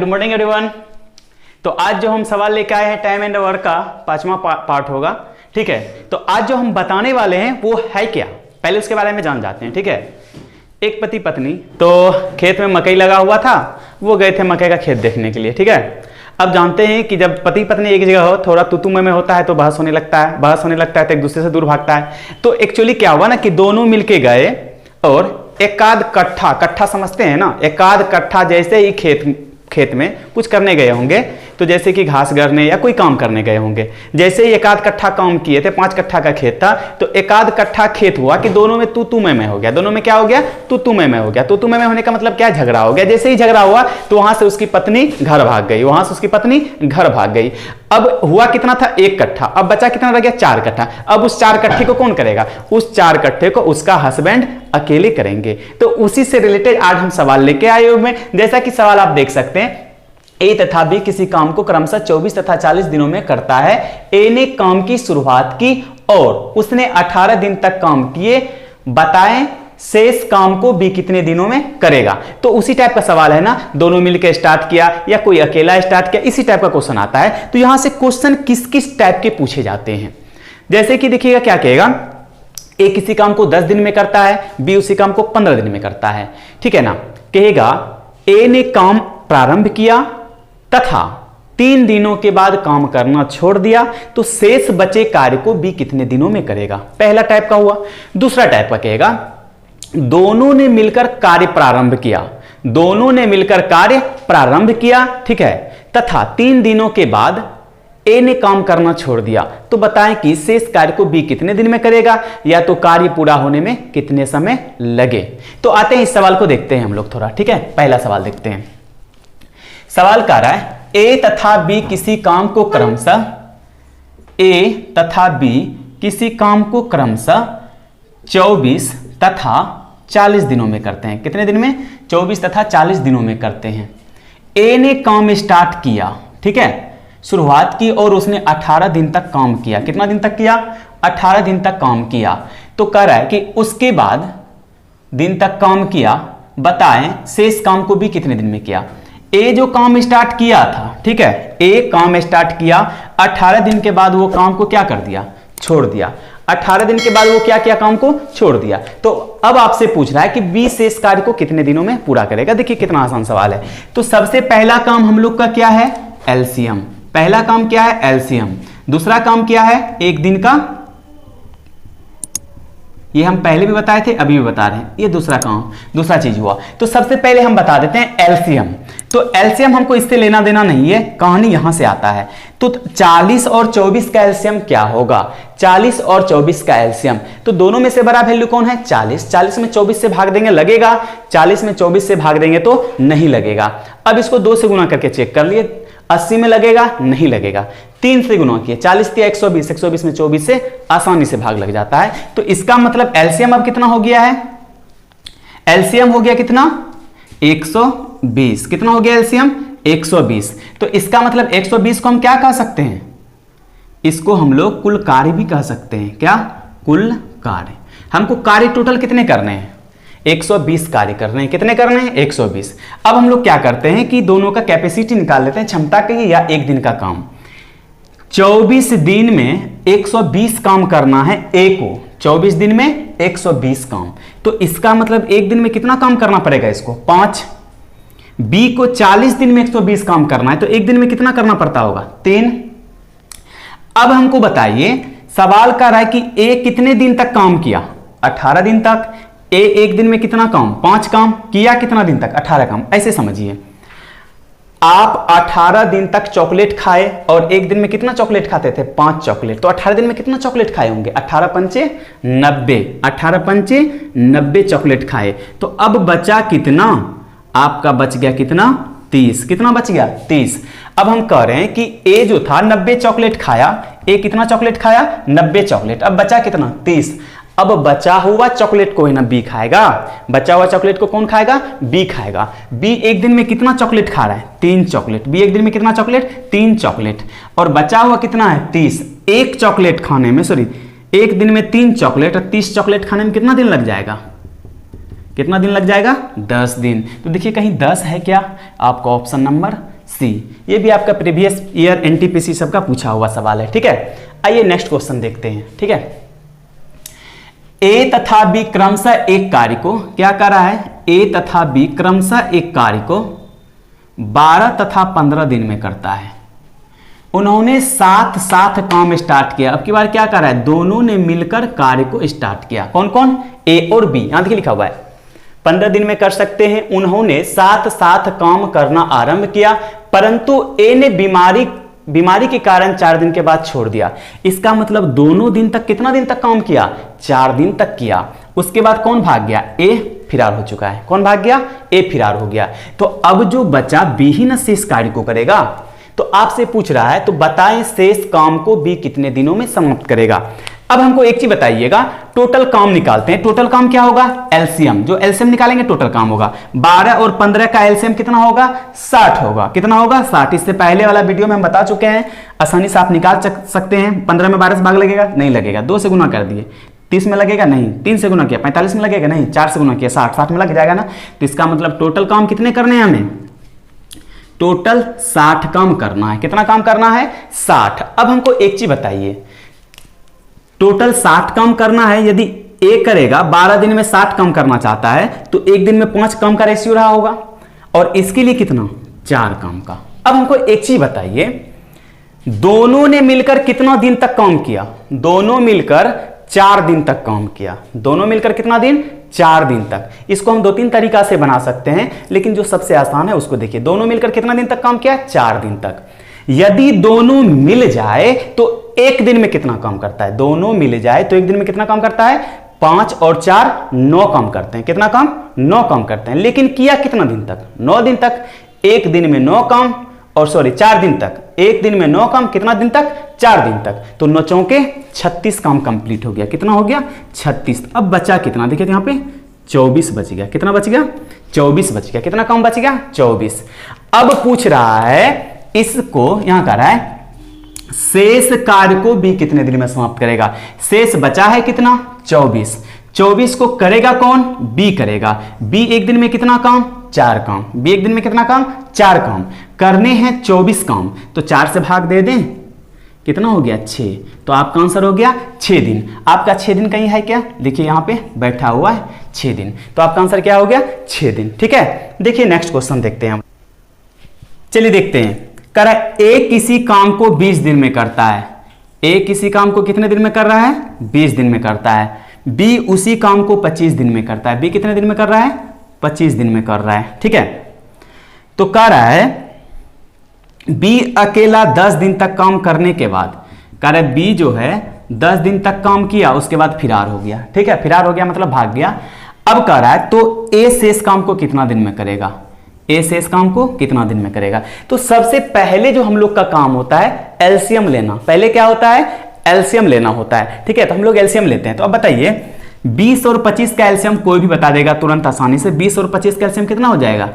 Good morning everyone. तो आज जो हम सवाल लेके आए हैं टाइम एंड वर्क का 5वां पार्ट होगा। ठीक है, तो आज जो हम बताने वाले हैं वो है क्या, पहले उसके बारे में जान जाते हैं। ठीक है, एक पति पत्नी तो खेत में मकई लगा हुआ था, वो गए थे मकई का खेत देखने के लिए। ठीक है, अब जानते हैं कि जब पति पत्नी एक जगह हो, थोड़ा तू में होता है तो बहस होने लगता है तो एक दूसरे से दूर भागता है। तो एक्चुअली क्या हुआ ना कि दोनों मिलके गए और एकाध कट्ठा समझते हैं ना, एकाध कट्ठा जैसे ही खेत में कुछ करने गए होंगे, तो जैसे कि घास गरने या कोई काम करने गए होंगे। जैसे ही एकाध कट्ठा काम किए थे, 5 कट्ठा का खेत था, तो एकाध कट्ठा खेत हुआ कि दोनों में तू में हो गया। दोनों में क्या हो गया? तू में हो गया। तू में होने का मतलब क्या? झगड़ा हो गया। जैसे ही झगड़ा हुआ तो वहां से उसकी पत्नी घर भाग गई। अब हुआ कितना था? 1 कट्ठा। अब बचा कितना रह गया? 4 कट्ठा। अब उस 4 कट्ठे को कौन करेगा? उस 4 कट्ठे को उसका हस्बैंड अकेले करेंगे। तो उसी से रिलेटेड आज हम सवाल लेके आए हुए हैं। जैसा कि सवाल आप देख सकते हैं, ए तथा बी किसी काम को क्रमशः 24 तथा 40 दिनों में करता है। ए ने काम की शुरुआत की और उसने 18 दिन तक काम किए। बताएं शेष काम को बी कितने दिनों में करेगा। तो उसी टाइप का सवाल है ना, दोनों मिलकर स्टार्ट किया या कोई अकेला स्टार्ट किया, इसी टाइप का क्वेश्चन आता है। तो यहां से क्वेश्चन किस किस टाइप के पूछे जाते हैं, जैसे कि देखिएगा क्या कहेगा, ए किसी काम को 10 दिन में करता है, बी उसी काम को 15 दिन में करता है। ठीक है ना, कहेगा ए ने काम प्रारंभ किया तथा 3 दिनों के बाद काम करना छोड़ दिया, तो शेष बचे कार्य को बी कितने दिनों में करेगा। पहला टाइप का हुआ। दूसरा टाइप का कहेगा, दोनों ने मिलकर कार्य प्रारंभ किया। ठीक है, तथा 3 दिनों के बाद ए ने काम करना छोड़ दिया, तो बताएं कि शेष कार्य को बी कितने दिन में करेगा, या तो कार्य पूरा होने में कितने समय लगे। तो आते हैं इस सवाल को देखते हैं हम लोग थोड़ा। ठीक है, पहला सवाल देखते हैं। सवाल कह रहा है ए तथा बी किसी काम को क्रमशः 24 तथा 40 दिनों में करते हैं। कितने दिन में? 24 तथा 40 दिनों में करते हैं। ए ने काम स्टार्ट किया, ठीक है, शुरुआत की और उसने 18 दिन तक काम किया। कितना दिन तक किया? 18 दिन तक काम किया। तो कह रहा है कि उसके बाद दिन तक काम किया, बताएं शेष काम को भी कितने दिन में किया। ए जो काम स्टार्ट किया था, ठीक है, ए काम स्टार्ट किया, 18 दिन के बाद वो काम को क्या कर दिया? छोड़ दिया। 18 दिन के बाद वो क्या किया? काम को छोड़ दिया। तो अब आपसे पूछ रहा है कि बी शेष कार्य को कितने दिनों में पूरा करेगा। देखिए कितना आसान सवाल है। तो सबसे पहला काम हम लोग का क्या है? एलसीएम। पहला काम क्या है? एलसीएम। दूसरा काम क्या है? 1 दिन का, ये हम पहले भी बताए थे, अभी भी बता रहे हैं, ये दूसरा काम, दूसरा चीज हुआ। तो सबसे पहले हम बता देते हैं एलसीएम। तो एलसीएम हमको इससे लेना देना नहीं है, कहानी यहां से आता है। तो 40 और 24 का एलसीएम क्या होगा? 40 और 24 का एलसीएम, तो दोनों में से बड़ा वैल्यू कौन है? 40। 40 में 24 से भाग देंगे लगेगा, 40 में 24 से भाग देंगे तो नहीं लगेगा। अब इसको 2 से गुना करके चेक कर लिए, 80 में लगेगा? नहीं लगेगा। 3 से गुना किए, 40 या 120, 120 में 24 से आसानी से भाग लग जाता है। तो इसका मतलब एलसीएम अब कितना हो गया है? एलसीएम हो गया कितना? 120। कितना हो गया एलसीएम? 120। तो इसका मतलब 120 को हम क्या कह सकते हैं? इसको हम लोग कुल कार्य भी कह सकते हैं। क्या? कुल कार्य। हमको कार्य टोटल कितने करने हैं? 120 कार्य करने हैं। कितने करने हैं? 120। अब हम लोग क्या करते हैं कि दोनों का कैपेसिटी निकाल लेते हैं, क्षमता की या 1 दिन का काम। 24 दिन में 120 काम करना है ए को, 24 दिन में 120 काम। तो इसका मतलब 1 दिन में कितना काम करना पड़ेगा इसको? 5। बी को 40 दिन में 120 काम करना है, तो 1 दिन में कितना करना पड़ता होगा? 3। अब हमको बताइए, सवाल कर रहा है कि ए कितने दिन तक काम किया? 18 दिन तक। ए 1 दिन में कितना काम? 5 काम किया। कितना दिन तक? 18 काम। ऐसे समझिए, आप 18 दिन तक चॉकलेट खाए और 1 दिन में कितना चॉकलेट खाते थे? 5 चॉकलेट। तो 18 दिन में कितना चॉकलेट खाए होंगे? 18 पंचे 90, 18 पंचे 90 चॉकलेट खाए। तो अब बचा कितना? आपका बच गया कितना? 30। कितना बच गया? 30। अब हम कह रहे हैं कि ए जो था 90 चॉकलेट खाया, ए कितना चॉकलेट खाया? 90 चॉकलेट। अब बचा कितना? 30। अब बचा हुआ चॉकलेट को है ना बी खाएगा, बचा हुआ चॉकलेट को कौन खाएगा? बी खाएगा। बी 1 दिन में कितना चॉकलेट खा रहा है? 3 चॉकलेट। बी 1 दिन में कितना चॉकलेट? 3 चॉकलेट। और बचा हुआ कितना है? 30। 1 चॉकलेट खाने में, सॉरी, 1 दिन में 3 चॉकलेट और 30 चॉकलेट खाने में कितना दिन लग जाएगा? कितना दिन लग जाएगा? 10 दिन। तो देखिए कहीं 10 है क्या? आपका ऑप्शन नंबर सी। ये भी आपका प्रीवियस ईयर एनटीपीसी सबका पूछा हुआ सवाल है, ठीक है। आइए नेक्स्ट क्वेश्चन देखते हैं, ठीक है। ए तथा बी क्रमशः एक कार्य को क्या कर रहा है, ए तथा बी क्रमशः एक कार्य को 12 तथा 15 दिन में करता है। उन्होंने साथ साथ काम स्टार्ट किया। अब की बार क्या कर रहा है, दोनों ने मिलकर कार्य को स्टार्ट किया। कौन कौन, ए और बी, यहां देखिए लिखा हुआ है 15 दिन में कर सकते हैं। उन्होंने साथ साथ काम करना आरंभ किया, परंतु ए ने बीमारी के कारण 4 दिन के बाद छोड़ दिया। इसका मतलब दोनों दिन तक, कितना दिन तक काम किया, 4 दिन तक किया। उसके बाद कौन भाग गया, ए फिरार हो चुका है। कौन भाग गया, ए फिरार हो गया। तो अब जो बचा बी ही न शेष कार्य को करेगा। तो आपसे पूछ रहा है तो बताएं शेष काम को बी कितने दिनों में समाप्त करेगा। अब हमको एक चीज बताइएगा, टोटल काम निकालते हैं। टोटल काम क्या होगा, एलसीएम। जो एलसीएम निकालेंगे टोटल काम होगा। 12 और 15 का एलसीएम कितना होगा, 60 होगा। कितना होगा, 60। इससे पहले वाला वीडियो में हम बता चुके हैं, आसानी से आप निकाल सकते हैं। 15 में 12 से भाग लगेगा, नहीं लगेगा। 2 से गुना कर दिए, 30 में लगेगा, नहीं। 3 से गुना किया, 45 में लगेगा, नहीं। 4 से गुना किया, 60 में लग जाएगा ना। तो इसका मतलब टोटल काम कितने करने हैं हमें, टोटल 60 काम करना है। कितना काम करना है, 60। अब हमको एक चीज बताइए, टोटल 60 काम करना है। यदि ए करेगा 12 दिन में 60 काम करना चाहता है तो एक दिन में 5 काम का रेशियो रहा होगा, और इसके लिए कितना, 4 काम का। अब हमको एक चीज बताइए, दोनों ने मिलकर कितना दिन तक काम किया, दोनों मिलकर 4 दिन तक काम किया। दोनों मिलकर कितना दिन, 4 दिन तक। इसको हम 2-3 तरीका से बना सकते हैं, लेकिन जो सबसे आसान है उसको देखिए। दोनों मिलकर कितना दिन तक काम किया, 4 दिन तक। यदि दोनों मिल जाए तो एक दिन में कितना काम करता है, दोनों मिल जाए तो एक दिन में कितना काम करता है, 5 और 4 9 काम करते हैं। कितना काम, 9 काम करते हैं। लेकिन किया कितना दिन तक, 9 दिन तक। एक दिन में 9 काम, और सॉरी 4 दिन तक। एक दिन में 9 काम, कितना दिन तक, 4 दिन तक। तो 9 चौके 36 काम कंप्लीट हो गया। कितना हो गया, 36। अब बचा कितना, देखिए यहाँ पे 24 बच गया। कितना बच गया, 24 बच गया। कितना काम बच गया, 24। अब पूछ रहा है इसको, यहां कह रहा है शेष कार्य को बी कितने दिन में समाप्त करेगा। शेष बचा है कितना, 24। 24 को करेगा कौन, बी करेगा। बी एक दिन में कितना काम, 4 काम। बी एक दिन में कितना काम, 4 काम करने हैं, 24 काम। तो 4 से भाग दे दें, कितना हो गया, 6। तो आपका आंसर हो गया 6 दिन। आपका 6 दिन कहीं है क्या, देखिए यहां पे बैठा हुआ है 6 दिन। तो आपका आंसर क्या हो गया, 6 दिन। ठीक है, देखिए नेक्स्ट क्वेश्चन देखते हैं हम। चलिए देखते हैं, कह रहा है ए किसी काम को 20 दिन में करता है। ए किसी काम को कितने दिन में कर रहा है, 20 दिन में करता है। बी उसी काम को 25 दिन में करता है। बी कितने दिन में कर रहा है, 25 दिन में कर रहा है। ठीक है, तो कह रहा है बी अकेला 10 दिन तक काम करने के बाद, कह रहा है बी जो है 10 दिन तक काम किया, उसके बाद फिरार हो गया। ठीक है, फिरार हो गया मतलब भाग गया। अब कह रहा है तो ए शेष काम को कितना दिन में करेगा, ए शेष काम को कितना दिन में करेगा। तो सबसे पहले जो हम लोग का काम होता है एलसीएम लेना। पहले क्या होता है, एलसीएम लेना होता है। ठीक है, तो हम लोग एलसीएम लेते हैं। तो अब बताइए 20 और 25 का एलसीएम कोई भी बता देगा तुरंत आसानी से। 20 और 25 का एलसीएम कितना हो जाएगा,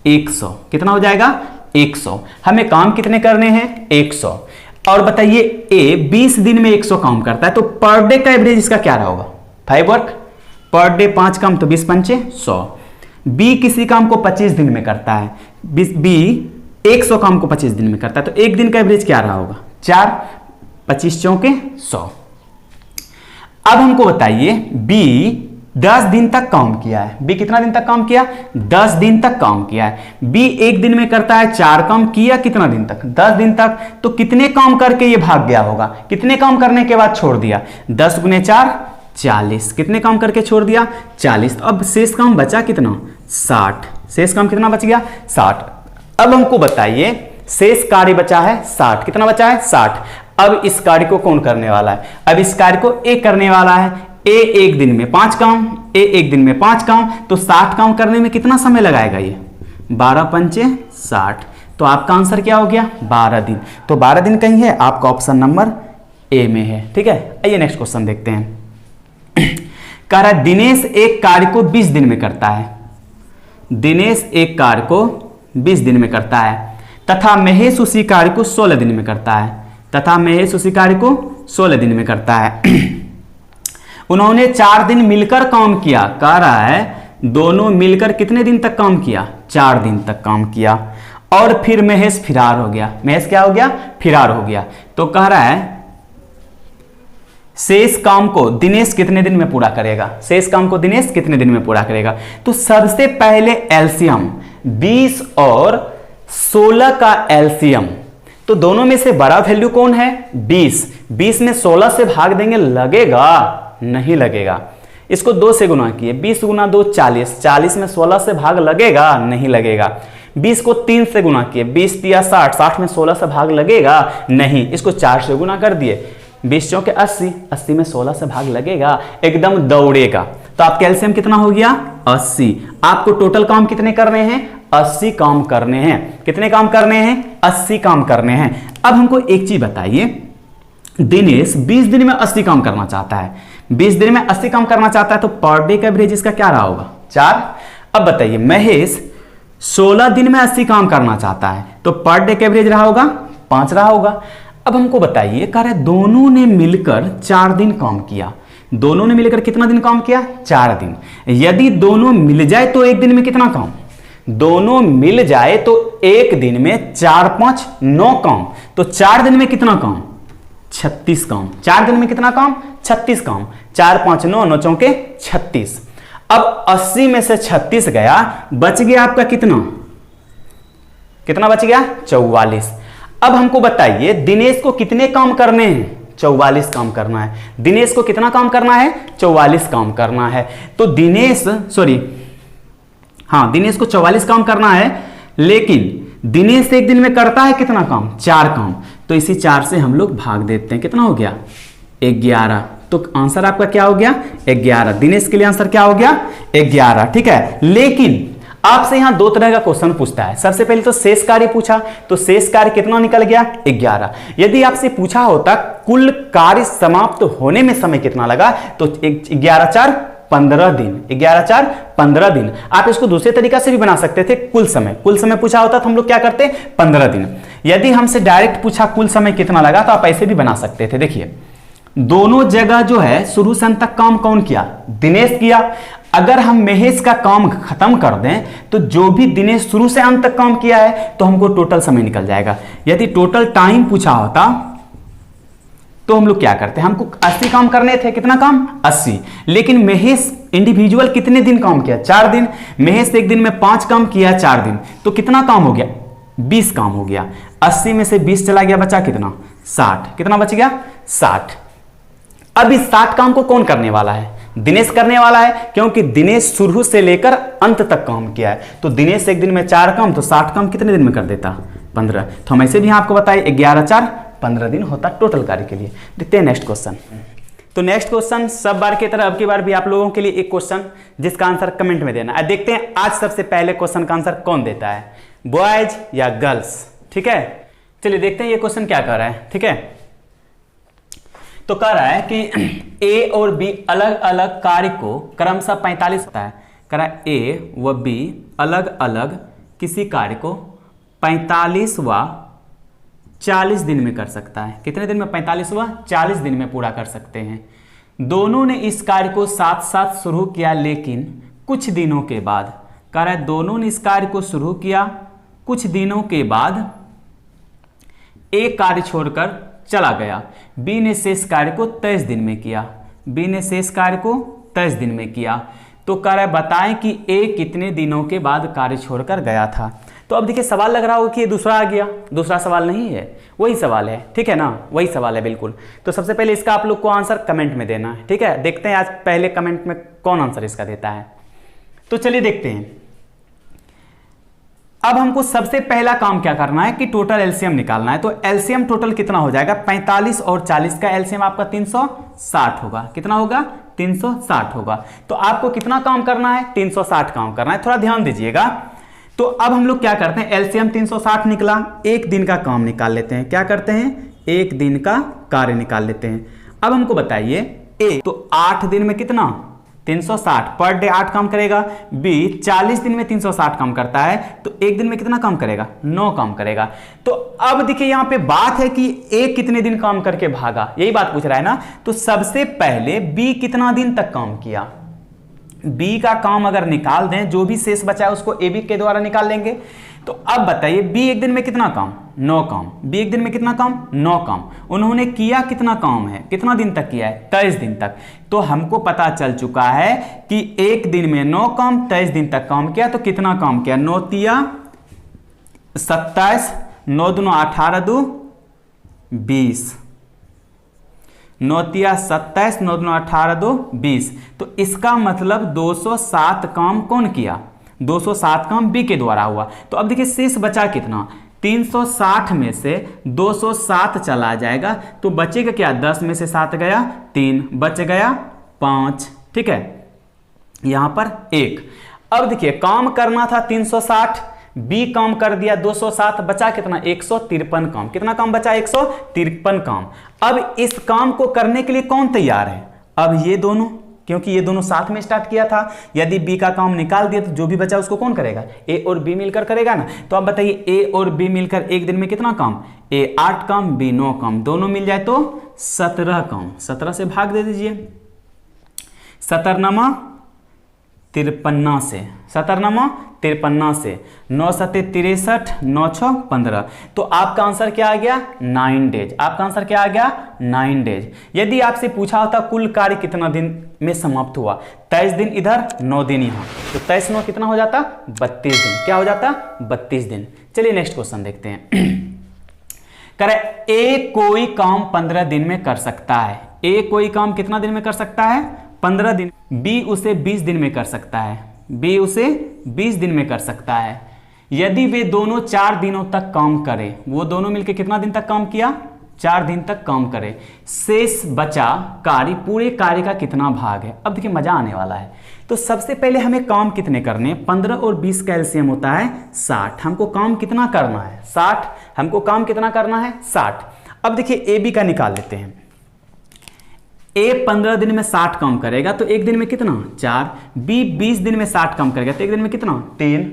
100। कितना हो जाएगा, 100। हमें काम कितने करने हैं, 100। और बताइए ए 20 दिन में 100 काम करता है, तो पर डे का एवरेज इसका क्या रहा होगा, 5 वर्क। पर डे 5 काम, तो 20 पंचे 100। बी किसी काम को 25 दिन में करता है, बी 100 काम को 25 दिन में करता है, तो एक दिन का एवरेज क्या रहा होगा, 4। 25 चौके 100। अब हमको बताइए बी 10 दिन तक काम किया है। बी कितना दिन तक काम किया, 10 दिन तक काम किया है। बी एक दिन में करता है 4 काम, किया कितना दिन तक, 10 दिन तक। तो कितने काम करके ये भाग गया होगा, कितने काम करने के बाद छोड़ दिया, 10 गुने 4 40। कितने काम करके छोड़ दिया, 40। तो अब शेष काम बचा कितना, 60। शेष काम कितना बच गया, 60। अब हमको बताइए शेष कार्य बचा है 60। कितना बचा है, 60। अब इस कार्य को कौन करने वाला है, अब इस कार्य को ए करने वाला है। ए एक दिन में 5 काम, ए एक दिन में 5 काम, तो 60 काम करने में कितना समय लगाएगा ये, 12 पंचे 60। तो आपका आंसर क्या हो गया, 12 दिन। तो 12 दिन कहीं है, आपका ऑप्शन नंबर ए में है। ठीक है, आइए नेक्स्ट क्वेश्चन देखते हैं। कह रहा है दिनेश एक कार्य को 20 दिन में करता है। दिनेश एक कार्य को 20 दिन में करता है, तथा महेश उसी कार्य को 16 दिन में करता है। तथा महेश उसी कार्य को 16 दिन में करता है। उन्होंने 4 दिन मिलकर काम किया। कह रहा है दोनों मिलकर कितने दिन तक काम किया, 4 दिन तक काम किया। और फिर महेश फरार हो गया। महेश क्या हो गया? फरार हो गया। तो कह रहा है शेष काम को दिनेश कितने दिन में पूरा करेगा? शेष काम को दिनेश कितने दिन में पूरा करेगा? तो सबसे पहले एलसीएम 20 और 16 का एलसीएम, तो दोनों में से बड़ा वैल्यू कौन है? 20। 20 में 16 से भाग देंगे, लगेगा? नहीं लगेगा। इसको 2 से गुना किए, 20 गुना 2 40, 40 में 16 से भाग लगेगा? नहीं लगेगा। 20 को 3 से गुना किए, 20 तिया 60, 60 में 16 से भाग लगेगा? नहीं। इसको 4 से गुना कर दिए, 20 चौके 80, 80 में 16 से भाग लगेगा? एकदम दौड़ेगा। तो आपका एलसीएम कितना हो गया? 80। आपको टोटल काम कितने करने हैं? 80 काम करने हैं। कितने काम करने हैं? 80 काम करने हैं। अब हमको एक चीज बताइए, दिनेश 20 दिन में 80 काम करना चाहता है। 20 दिन में 80 काम करना चाहता है, तो पर डे का एवरेज इसका क्या रहा होगा? 4। अब बताइए, महेश 16 दिन में 80 काम करना चाहता है, तो पर डे का एवरेज रहा होगा? 5 रहा होगा। अब हमको बताइए, कह रहे दोनों ने मिलकर 4 दिन काम किया। दोनों ने मिलकर कितना दिन काम किया? 4 दिन। यदि दोनों मिल जाए तो एक दिन में कितना काम? दोनों मिल जाए तो एक दिन में 4 5 9 काम। तो 4 दिन में कितना काम? 36 काम। 4 दिन में कितना काम? 36 काम। 4 5 9, 9 चौके 36। अब 80 में से 36 गया, बच गया आपका कितना? कितना बच गया? 44। अब हमको बताइए, दिनेश को कितने काम करने हैं? 44 काम करना है। दिनेश को कितना काम करना है? 44 काम करना है। तो दिनेश को 44 काम करना है, लेकिन दिनेश एक दिन में करता है कितना काम? 4 काम। तो इसी 4 से हम लोग भाग देते हैं। कितना हो गया? 11। तो आंसर आपका क्या हो गया? 11। दिनेश के लिए आंसर क्या हो गया? 11। ठीक है। लेकिन आपसे यहां 2 तरह का क्वेश्चन पूछता है। सबसे पहले तो शेष कार्य पूछा, तो शेष कार्य कितना निकल गया? 11। यदि आपसे पूछा होता कुल कार्य समाप्त होने में समय कितना लगा, तो 11 4 15 दिन। 11 4 15 दिन। आप इसको दूसरे तरीका से भी बना सकते थे, कुल समय पूछा होता तो हम लोग क्या करते? 15 दिन। यदि हमसे डायरेक्ट पूछा कुल समय कितना लगा, तो आप ऐसे भी बना सकते थे। देखिए, दोनों जगह जो है शुरू से अंत तक काम कौन किया? दिनेश किया। अगर हम महेश का काम खत्म कर दें, तो जो भी दिनेश शुरू से अंत तक काम किया है, तो हमको टोटल समय निकल जाएगा। यदि टोटल टाइम पूछा होता तो हम लोग क्या करते हैं? हमको 80 काम करने थे। कितना काम? 80। लेकिन महेश इंडिविजुअल कितने दिन काम किया? 4 दिन। महेश एक दिन में 5 काम किया, 4 दिन। तो कितना काम हो गया? 20 काम हो गया। 80 में से 20 चला गया, बचा कितना? 60। कितना बच गया? 60। अब इस 60 काम को कौन करने वाला है? दिनेश करने वाला है, क्योंकि दिनेश शुरू से लेकर अंत तक काम किया है। तो दिनेश एक दिन में 4 काम, तो 60 काम कितने दिन में कर देता? 15। तो हम ऐसे भी आपको बताए 11 4 15 दिन होता टोटल कार्य के लिए। देखते हैं नेक्स्ट क्वेश्चन। तो नेक्स्ट क्वेश्चन सब बार की तरह अब की बार भी आप लोगों के लिए एक क्वेश्चन जिसका आंसर कमेंट में देना है। देखते हैं आज सबसे पहले क्वेश्चन का आंसर कौन देता है, बॉयज या गर्ल्स। ठीक है, चलिए देखते हैं ये क्वेश्चन क्या कर रहा है। ठीक है, तो कह रहा है कि ए और बी अलग अलग कार्य को क्रमशः 45 होता है। कह रहा है ए व बी अलग अलग किसी कार्य को 45 व 40 दिन में कर सकता है। कितने दिन में? 45 व 40 दिन में पूरा कर सकते हैं। दोनों ने इस कार्य को साथ साथ शुरू किया, लेकिन कुछ दिनों के बाद, कह रहा है दोनों ने इस कार्य को शुरू किया, कुछ दिनों के बाद एक कार्य छोड़कर चला गया। बी ने शेष कार्य को 23 दिन में किया। बी ने शेष कार्य को 23 दिन में किया। तो कह रहा है बताएं कि ए कितने दिनों के बाद कार्य छोड़कर गया था। तो अब देखिए सवाल लग रहा होगा कि ये दूसरा आ गया। दूसरा सवाल नहीं है, वही सवाल है। ठीक है ना, वही सवाल है बिल्कुल। तो सबसे पहले इसका आप लोग को आंसर कमेंट में देना है। ठीक है, देखते हैं आज पहले कमेंट में कौन आंसर इसका देता है। तो चलिए देखते हैं। अब हमको सबसे पहला काम क्या करना है कि टोटल एलसीएम निकालना है। तो एलसीएम टोटल कितना हो जाएगा? 45 और 40 का एलसीएम आपका 360 होगा। कितना होगा? 360 होगा। तो आपको कितना काम करना है? 360 काम करना है। थोड़ा ध्यान दीजिएगा। तो अब हम लोग क्या करते हैं, एलसीएम 360 निकला, एक दिन का काम निकाल लेते हैं। क्या करते हैं? एक दिन का कार्य निकाल लेते हैं। अब हमको बताइए ए तो 8 दिन में कितना? 360 पर डे 8 काम करेगा। बी 40 दिन में 360 काम करता है, तो एक दिन में कितना काम करेगा? 9 काम करेगा। तो अब देखिए यहां पे बात है कि ए कितने दिन काम करके भागा, यही बात पूछ रहा है ना। तो सबसे पहले बी कितना दिन तक काम किया, बी का काम अगर निकाल दें, जो भी शेष बचा है उसको ए बी के द्वारा निकाल लेंगे। तो अब बताइए बी एक दिन में कितना काम, 9 काम। बी एक दिन में कितना काम, 9 काम। उन्होंने किया कितना काम है, कितना दिन तक किया है, 23 दिन तक। तो हमको पता चल चुका है कि एक दिन में 9 काम, 23 दिन तक काम किया। तो कितना काम किया, 9 तिया 27, 9 दूना 18 दू 20, 9 तिया 27, 9 दूना 18 दो 20। तो इसका मतलब 207 काम कौन किया, 207 काम बी के द्वारा हुआ। तो अब देखिए शेष बचा कितना, 360 में से 207 चला जाएगा तो बचेगा क्या, 10 में से 7 गया 3, बच गया 5। ठीक है, यहां पर 1। अब देखिए काम करना था 360, बी काम कर दिया 207, बचा कितना, 153 काम। कितना काम बचा, 153 काम। अब इस काम को करने के लिए कौन तैयार है, अब ये दोनों, क्योंकि ये दोनों साथ में स्टार्ट किया था। यदि बी का काम निकाल दिया तो जो भी बचा उसको कौन करेगा, ए और बी मिलकर करेगा ना। तो अब बताइए ए और बी मिलकर एक दिन में कितना काम, ए 8 काम, बी 9 काम, दोनों मिल जाए तो 17 काम। 17 से भाग दे दीजिए, 17 53 से, 17 53 से, 9 7 63, 9 6 15। तो आपका आंसर क्या आ गया, 9 डेज। आपका आंसर क्या आ गया, 9 डेज। यदि आपसे पूछा होता कुल कार्य कितना दिन में समाप्त हुआ, 23 दिन इधर 9 दिन यहाँ, तो 23 9 कितना हो जाता, 32 दिन। क्या हो जाता, 32 दिन। चलिए नेक्स्ट क्वेश्चन देखते हैं। करे ए कोई काम 15 दिन में कर सकता है। ए कोई काम कितना दिन में कर सकता है, 15 दिन। बी उसे 20 दिन में कर सकता है, बी उसे 20 दिन में कर सकता है। यदि वे दोनों 4 दिनों तक काम करें, वो दोनों मिलकर कितना दिन तक काम किया, 4 दिन तक काम करे, शेष बचा कार्य पूरे कार्य का कितना भाग है। अब देखिए मजा आने वाला है। तो सबसे पहले हमें काम कितने करने हैं, 15 और 20 का एलसीएम होता है 60। हमको काम कितना करना है, 60। हमको काम कितना करना है, 60। अब देखिए ए बी का निकाल लेते हैं। ए 15 दिन में 60 काम करेगा तो एक दिन में कितना, 4। बी 20 दिन में 60 काम करेगा तो एक दिन में कितना, 3।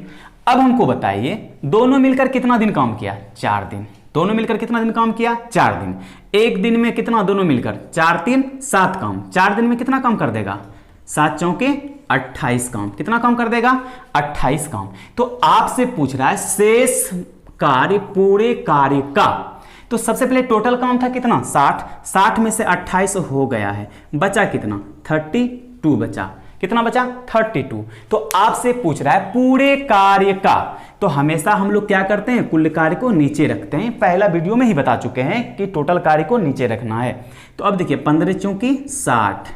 अब हमको बताइए दोनों मिलकर कितना दिन काम किया, 4 दिन। दोनों मिलकर कितना दिन काम किया, 4 दिन। एक दिन में कितना, दोनों मिलकर 4 3 7 काम। 4 दिन में कितना काम कर देगा, 7 चौके 28 काम। कितना काम कर देगा, 28 काम। तो आपसे पूछ रहा है शेष कार्य पूरे कार्य का। तो सबसे पहले टोटल काम था कितना, 60। 60 में से 28 हो गया है, बचा कितना, 32 बचा। कितना बचा, 32। तो आपसे पूछ रहा है पूरे कार्य का। तो हमेशा हम लोग क्या करते हैं, कुल कार्य को नीचे रखते हैं। पहला वीडियो में ही बता चुके हैं कि टोटल कार्य को नीचे रखना है। तो अब देखिए 15 चौकी 60,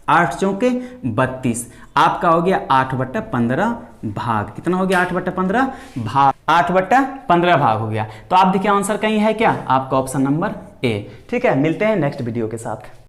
8 चौके 32। आपका हो गया 8/15 भाग। कितना हो गया, 8/15 भाग, 8/15 भाग हो गया। तो आप देखिए आंसर कहीं है क्या, आपका ऑप्शन नंबर ए। ठीक है, मिलते हैं नेक्स्ट वीडियो के साथ।